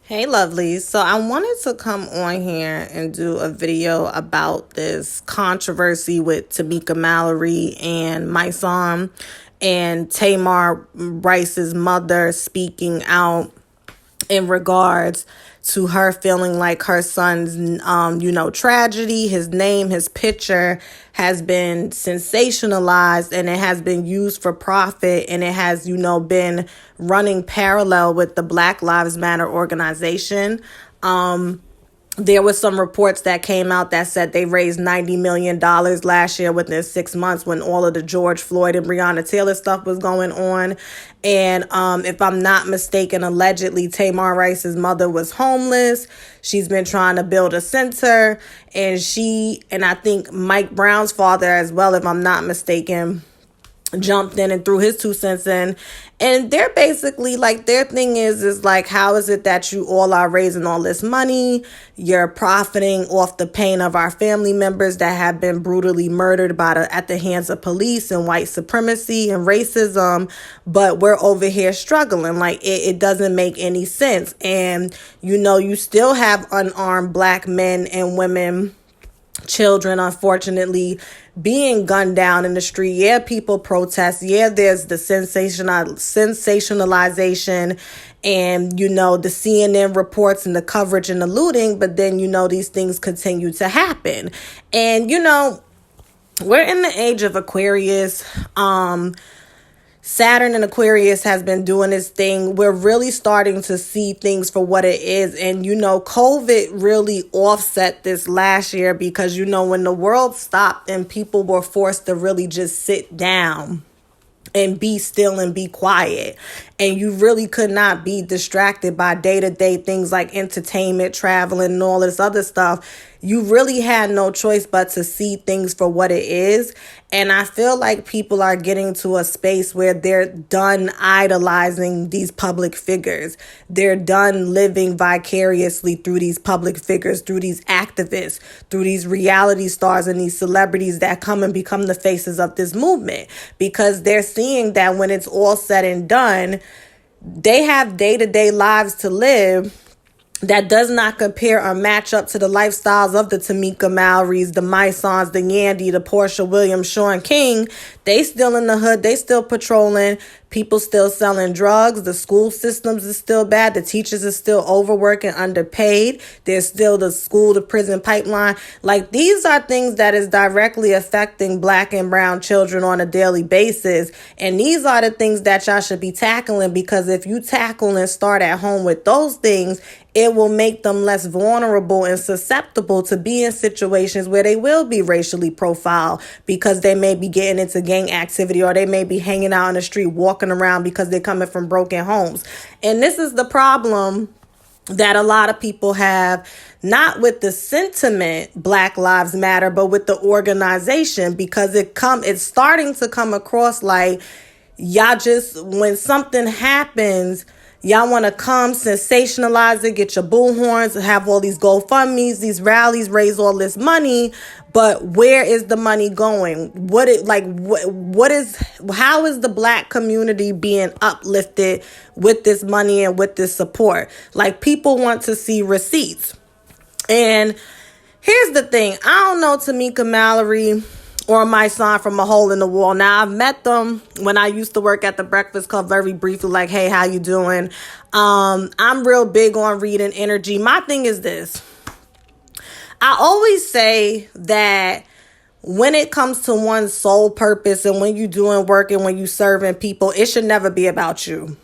Hey, lovelies. So I wanted to come on here and do a video about this controversy with Tamika Mallory and MySonne and Tamar Rice's mother speaking out in regards to her feeling like her son's, tragedy, his name, his picture has been sensationalized and it has been used for profit and it has, been running parallel with the Black Lives Matter organization. There was some reports that came out that said they raised $90 million last year within 6 months when all of the George Floyd and Breonna Taylor stuff was going on. And if I'm not mistaken, allegedly Tamar Rice's mother was homeless. She's been trying to build a center, and I think Mike Brown's father as well, if I'm not mistaken, jumped in and threw his 2 cents in. And they're basically like, their thing is like, how is it that you all are raising all this money? You're profiting off the pain of our family members that have been brutally murdered at the hands of police and white supremacy and racism. But we're over here struggling. Like, it doesn't make any sense. And, you still have unarmed Black men and women, children, unfortunately, being gunned down in the street. Yeah, people protest. Yeah, there's the sensationalization and, the CNN reports and the coverage and the looting. But then, these things continue to happen. And, we're in the age of Aquarius. Saturn in Aquarius has been doing its thing. We're really starting to see things for what it is. And, COVID really offset this last year because, when the world stopped and people were forced to really just sit down and be still and be quiet. And you really could not be distracted by day-to-day things like entertainment, traveling, and all this other stuff. You really had no choice but to see things for what it is. And I feel like people are getting to a space where they're done idolizing these public figures. They're done living vicariously through these public figures, through these activists, through these reality stars and these celebrities that come and become the faces of this movement. Because they're seeing that when it's all said and done, they have day-to-day lives to live that does not compare or match up to the lifestyles of the Tamika Mallorys, the MySonnes, the Yandy, the Portia Williams, Sean King. They still in the hood. They still patrolling. People still selling drugs. The school systems is still bad. The teachers is still overworked and underpaid. There's still the school to prison pipeline. Like, these are things that is directly affecting Black and brown children on a daily basis. And these are the things that y'all should be tackling, because if you tackle and start at home with those things, it will make them less vulnerable and susceptible to be in situations where they will be racially profiled because they may be getting into gang activity, or they may be hanging out in the street, walking around because they're coming from broken homes. And this is the problem that a lot of people have, not with the sentiment Black Lives Matter, but with the organization, because it's starting to come across like y'all just, when something happens, y'all want to come sensationalize it, get your bullhorns, have all these GoFundMes, these rallies, raise all this money. But where is the money going? How is the Black community being uplifted with this money and with this support? Like, people want to see receipts. And here's the thing. I don't know Tamika Mallory or MySonne from a hole in the wall. Now, I've met them when I used to work at the Breakfast Club very briefly, like, hey, how you doing? I'm real big on reading energy. My thing is this. I always say that when it comes to one's soul purpose and when you're doing work and when you're serving people, it should never be about you.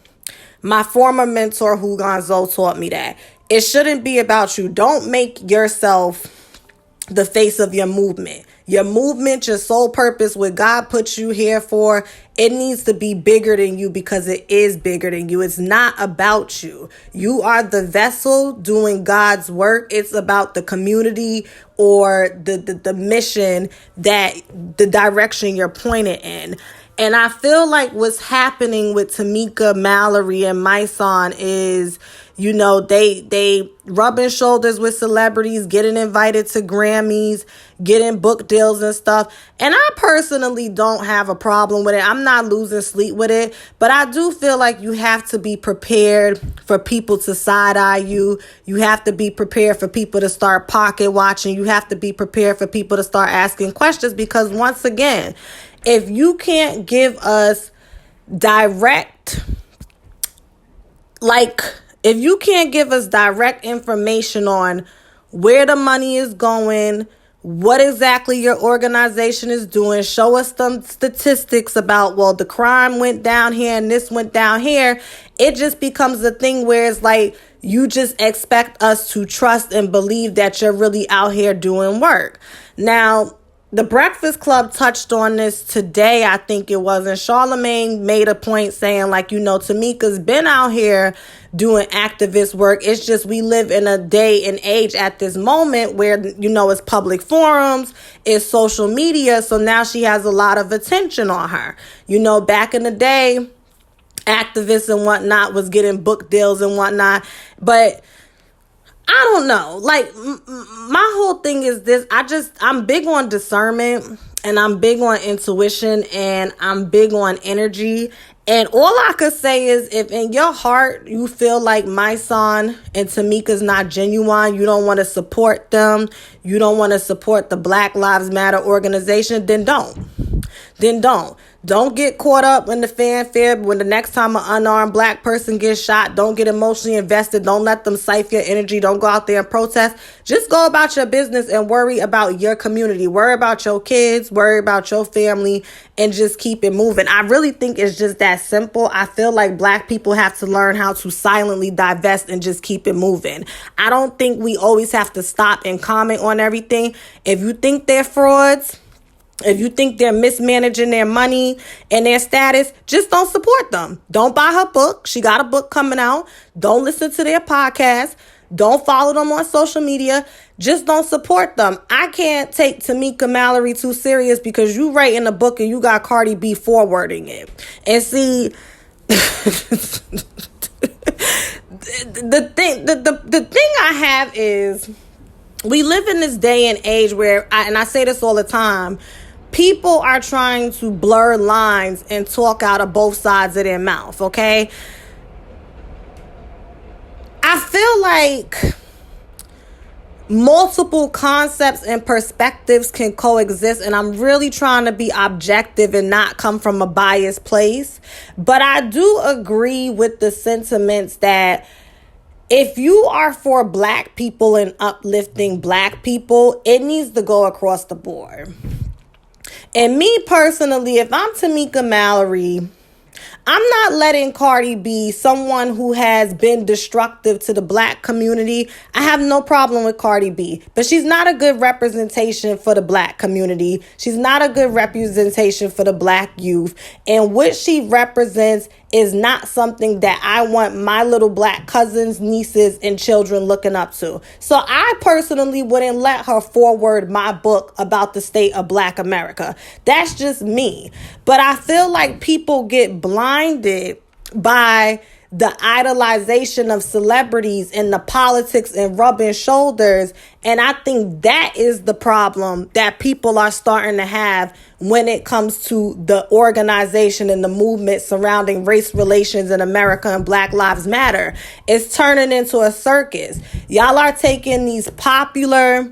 My former mentor, Hu Gonzo, taught me that. It shouldn't be about you. Don't make yourself the face of your movement. Your movement, your soul purpose, what God put you here for, it needs to be bigger than you, because it is bigger than you. It's not about you. You are the vessel doing God's work. It's about the community or the mission, that the direction you're pointed in. And I feel like what's happening with Tamika Mallory and MySonne is They rubbing shoulders with celebrities, getting invited to Grammys, getting book deals and stuff. And I personally don't have a problem with it. I'm not losing sleep with it. But I do feel like you have to be prepared for people to side-eye you. You have to be prepared for people to start pocket watching. You have to be prepared for people to start asking questions, because once again, if you can't give us direct information on where the money is going, what exactly your organization is doing, show us some statistics about, well, the crime went down here and this went down here, it just becomes a thing where it's like you just expect us to trust and believe that you're really out here doing work. Now, the Breakfast Club touched on this today, I think it was, and Charlamagne made a point saying, like, Tamika's been out here doing activist work. It's just we live in a day and age at this moment where, it's public forums, it's social media, so now she has a lot of attention on her. Back in the day, activists and whatnot was getting book deals and whatnot, but I don't know. Like, my whole thing is this. I'm big on discernment, and I'm big on intuition, and I'm big on energy. And all I could say is, if in your heart you feel like MySonne and Tamika's not genuine, you don't want to support them, you don't want to support the Black Lives Matter organization, then don't. Don't get caught up in the fanfare. When the next time an unarmed black person gets shot, don't get emotionally invested. Don't let them siphon your energy. Don't go out there and protest. Just go about your business and worry about your community. Worry about your kids. Worry about your family, and just keep it moving. I really think it's just that simple. I feel like black people have to learn how to silently divest and just keep it moving. I don't think we always have to stop and comment on everything. If you think they're frauds, if you think they're mismanaging their money and their status, just don't support them. Don't buy her book. She got a book coming out. Don't listen to their podcast. Don't follow them on social media. Just don't support them. I can't take Tamika Mallory too serious because you writing a book and you got Cardi B forwarding it. And see, the thing I have is, we live in this day and age where, and I say this all the time, people are trying to blur lines and talk out of both sides of their mouth, okay? I feel like multiple concepts and perspectives can coexist, and I'm really trying to be objective and not come from a biased place. But I do agree with the sentiments that if you are for black people and uplifting black people, it needs to go across the board. And me personally, if I'm Tamika Mallory, I'm not letting Cardi B, someone who has been destructive to the black community. I have no problem with Cardi B, but she's not a good representation for the black community. She's not a good representation for the black youth. And what she represents is not something that I want my little black cousins, nieces, and children looking up to. So I personally wouldn't let her forward my book about the state of black America. That's just me. But I feel like people get blinded by the idolization of celebrities and the politics and rubbing shoulders. And I think that is the problem that people are starting to have when it comes to the organization and the movement surrounding race relations in America and Black Lives Matter. It's turning into a circus. Y'all are taking these popular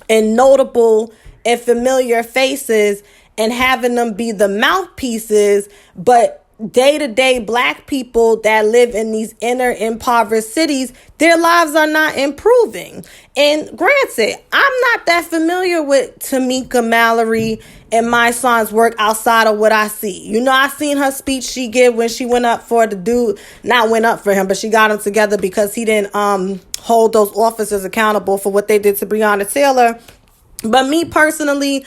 and notable and familiar faces and having them be the mouthpieces, but day-to-day black people that live in these inner impoverished cities, their lives are not improving. And granted, I'm not that familiar with Tamika Mallory and MySonne's work outside of what I see. I seen her speech she gave when she went up for the dude, not went up for him, but she got him together because he didn't hold those officers accountable for what they did to Breonna Taylor. But me personally,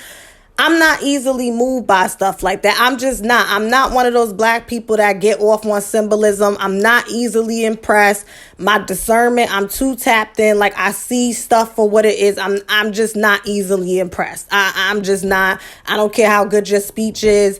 I'm not easily moved by stuff like that. I'm just not. I'm not one of those black people that get off on symbolism. I'm not easily impressed. My discernment, I'm too tapped in. Like, I see stuff for what it is. I'm just not easily impressed. I'm just not. I don't care how good your speech is.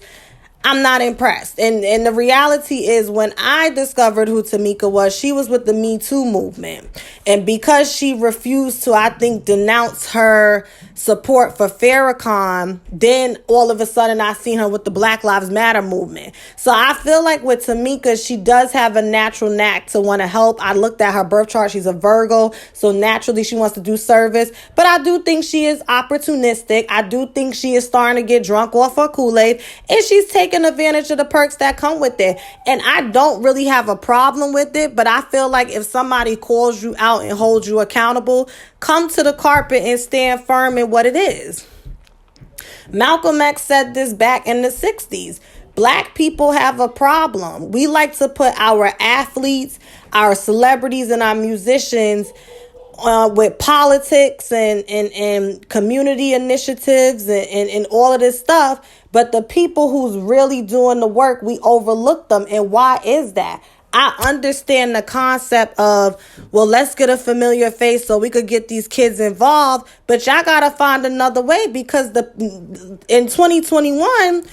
I'm not impressed. And the reality is, when I discovered who Tamika was, she was with the Me Too movement. And because she refused to, I think, denounce her support for Farrakhan, then all of a sudden I seen her with the Black Lives Matter movement. So I feel like with Tamika, she does have a natural knack to want to help. I looked at her birth chart. She's a Virgo. So naturally she wants to do service. But I do think she is opportunistic. I do think she is starting to get drunk off her Kool-Aid. And she's taking advantage of the perks that come with it. And I don't really have a problem with it, but I feel like if somebody calls you out and holds you accountable, come to the carpet and stand firm in what it is. Malcolm X said this back in the 60s. Black people have a problem. We like to put our athletes, our celebrities, and our musicians with politics and community initiatives and all of this stuff. But the people who's really doing the work, we overlook them. And why is that? I understand the concept of, well, let's get a familiar face so we could get these kids involved. But y'all got to find another way, because in 2021,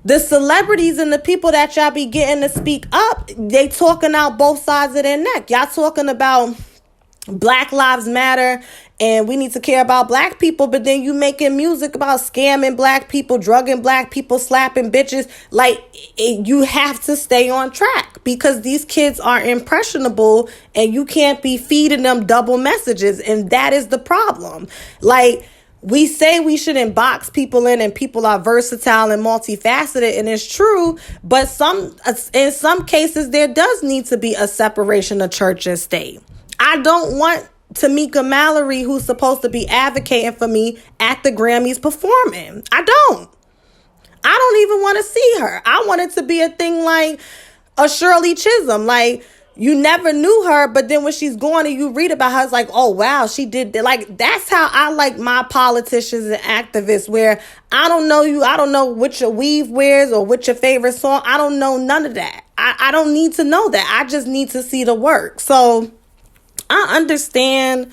the celebrities and the people that y'all be getting to speak up, they talking out both sides of their neck. Y'all talking about Black Lives Matter and we need to care about black people, but then you making music about scamming black people, drugging black people, slapping bitches. Like, you have to stay on track, because these kids are impressionable and you can't be feeding them double messages. And that is the problem. Like, we say we shouldn't box people in, and people are versatile and multifaceted, and it's true. But in some cases, there does need to be a separation of church and state. I don't want Tamika Mallory, who's supposed to be advocating for me, at the Grammys performing. I don't even want to see her. I want it to be a thing like a Shirley Chisholm. Like, you never knew her, but then when she's going and you read about her, it's like, oh, wow, she did that. Like, that's how I like my politicians and activists, where I don't know you. I don't know what your weave wears or what your favorite song. I don't know none of that. I don't need to know that. I just need to see the work. So I understand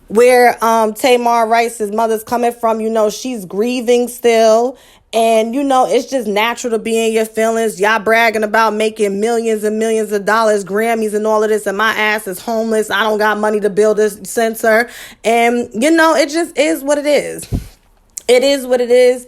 where Tamar Rice's mother's coming from. You know, she's grieving still. And, you know, it's just natural to be in your feelings. Y'all bragging about making millions and millions of dollars, Grammys and all of this, and my ass is homeless. I don't got money to build this center. And, you know, it just is what it is. It is what it is.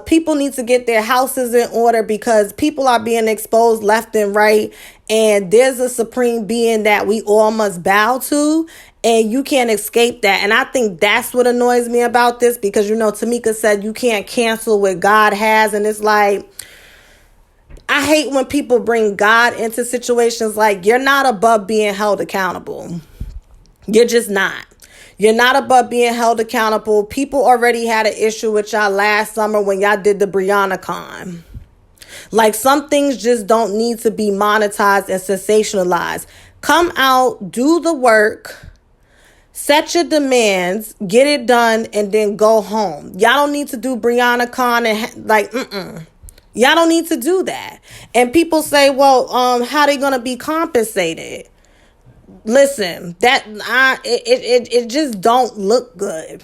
People need to get their houses in order, because people are being exposed left and right. And there's a supreme being that we all must bow to. And you can't escape that. And I think that's what annoys me about this, because, you know, Tamika said you can't cancel what God has. And it's like, I hate when people bring God into situations. Like, you're not above being held accountable. You're just not. You're not above being held accountable. People already had an issue with y'all last summer when y'all did the BriannaCon. Like, some things just don't need to be monetized and sensationalized. Come out, do the work, set your demands, get it done, and then go home. Y'all don't need to do BriannaCon and Y'all don't need to do that. And people say, well, how they gonna be compensated? Listen, it just don't look good.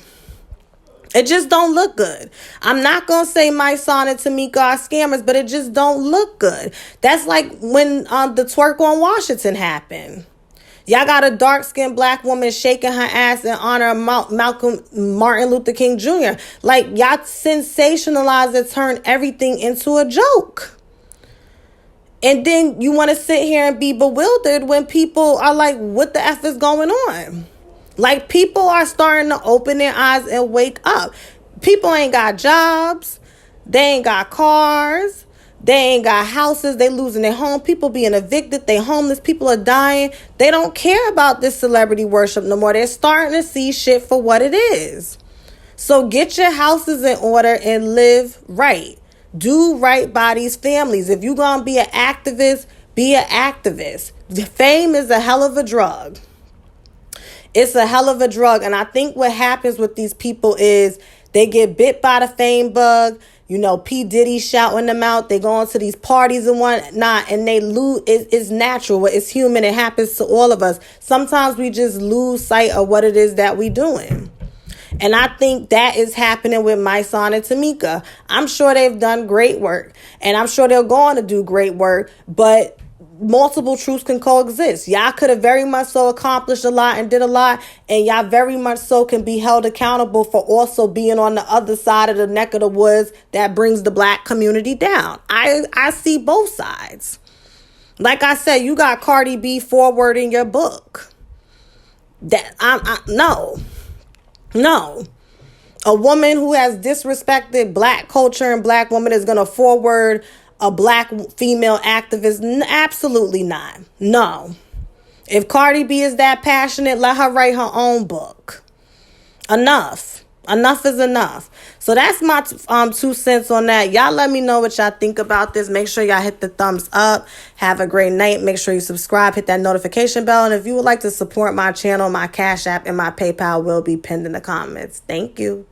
It just don't look good. I'm not going to say MySonne and Tamika are scammers, but it just don't look good. That's like when the twerk on Washington happened. Y'all got a dark-skinned black woman shaking her ass in honor of Martin Luther King Jr. Like, y'all sensationalize and turn everything into a joke. And then you want to sit here and be bewildered when people are like, what the F is going on? Like, people are starting to open their eyes and wake up. People ain't got jobs. They ain't got cars. They ain't got houses. They losing their home. People being evicted. They homeless. People are dying. They don't care about this celebrity worship no more. They're starting to see shit for what it is. So get your houses in order and live right. Do right by these families. If you're going to be an activist, be an activist. Fame is a hell of a drug. It's a hell of a drug. And I think what happens with these people is they get bit by the fame bug. You know, P. Diddy shouting them out. They go into these parties and whatnot, and they lose. It's natural. It's human. It happens to all of us. Sometimes we just lose sight of what it is that we doing. And I think that is happening with MySonne and Tamika. I'm sure they've done great work, and I'm sure they're going to do great work, but multiple truths can coexist. Y'all could have very much so accomplished a lot and did a lot, and y'all very much so can be held accountable for also being on the other side of the neck of the woods that brings the black community down. I see both sides. Like I said, you got Cardi B forwarding your book. No. A woman who has disrespected black culture and black women is going to forward a black female activist? Absolutely not. No. If Cardi B is that passionate, let her write her own book. Enough is enough. So that's my 2 cents on that. Y'all let me know what y'all think about this. Make sure y'all hit the thumbs up. Have a great night. Make sure you subscribe, hit that notification bell. And if you would like to support my channel, my Cash App and my PayPal will be pinned in the comments. Thank you.